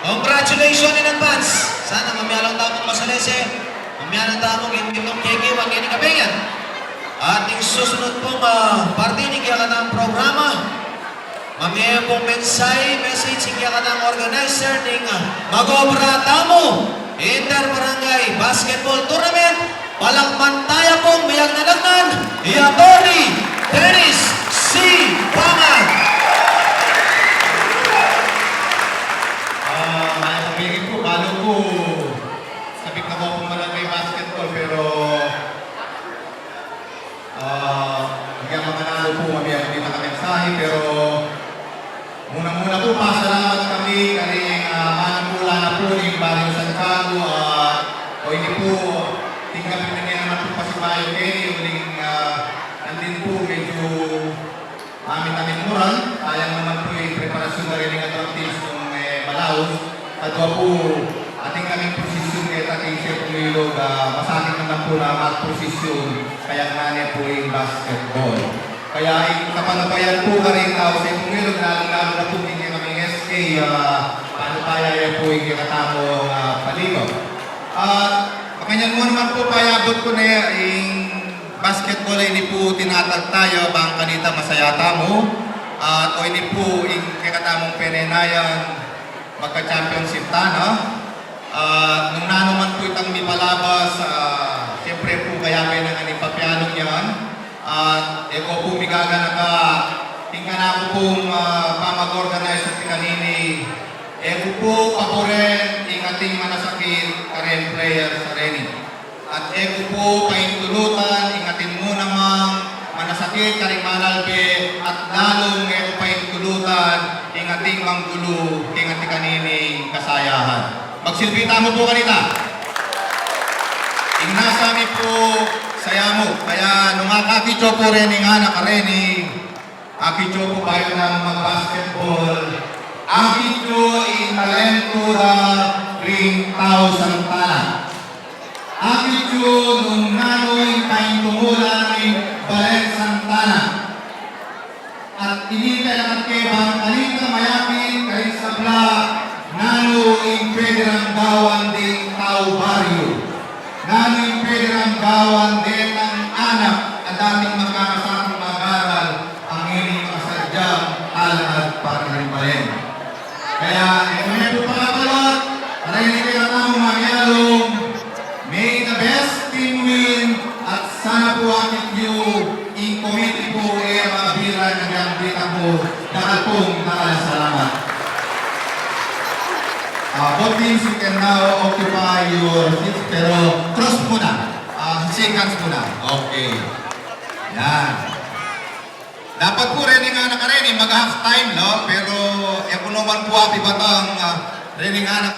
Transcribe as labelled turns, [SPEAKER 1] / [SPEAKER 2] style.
[SPEAKER 1] Congratulations in advance. Sana mamaya lang tamong masalese. Mamaya lang tamong itong keke wag ini kabengan. Ating susunod pong partinig ka ng programa. Mamaya pong message ka ng organizer ng Magobra Tamo Inter-Barangay Basketball Tournament. Palakmantaya pong mayag nalagnan. Attorney Dennis C. Pangan.
[SPEAKER 2] Sabihin ko, balo ko sabik na ko barangay basketball pero hindi ang mananalo po mamaya hindi naka-mensahe pero muna po pasalamat kami kaning manamula na po ng Barrio Santiago o hindi po tinggal pinagyan naman po pa si Bayo Kenny uling nandin po medyo amin moral sayang naman po yung preparasyon na rin ng attractives ng Malaos. Kadwa po ating kaming posisyon kaya ating Chef Pumilog masakit naman po na mag-posisyon kaya nga po yung basketball. Kaya kapanabayan po ka rin Chef Pumilog lalo na po hindi kaming SK upaya yan po yung katamong paligo. At makanyan mo naman po payabot ko na yung basketball ay hindi po tinatag tayo bang kanita masayata mo. At o hindi po yung katamong penenayan magka-championship ta, no? Nung nanuman po itang mipalabas, siyempre po kaya may nanganing papyanong yan. At eko po migaga naka tingnan ako pong pamag-organize at kanini. Eko po paboren ing ating manasakit karen players sa reni. At eko po paintulutan ing ating mo namang manasakit karing manalbe at lalong eko paintulutan ing ating manggulo ing ating kanini kasayahan. Magsilbita mo po kanita. Ingnasami po saya mo. Kaya nung akakidyo po rin nga nakareni, akidyo po kayo ng mag-basketball. Akidyo in talentura ring tao sa tala. Akidyo nung nanoy tayong tumulan ng Balen Santana. At inintay ang kebang kalita mayapin kayo sa bla nano in Federang Gawan din Tao Barrio. Nano in Federang Gawan din ng anak at dating magkakasakang mag-aral ang ining kasadyang alad para rin pa rin. Kaya, ito po pagkakalot, para hindi kayo tamang magyalong, may the best team win at sana po akit nyo in committee po mga bira na gambita po dahil pong nakalasalamat. Both teams, you can now occupy your seats, pero cross muna. Seconds muna. Okay. Yan. Dapat po rin nga nakarening mag-half time, no? Pero, naman po api batang rin nga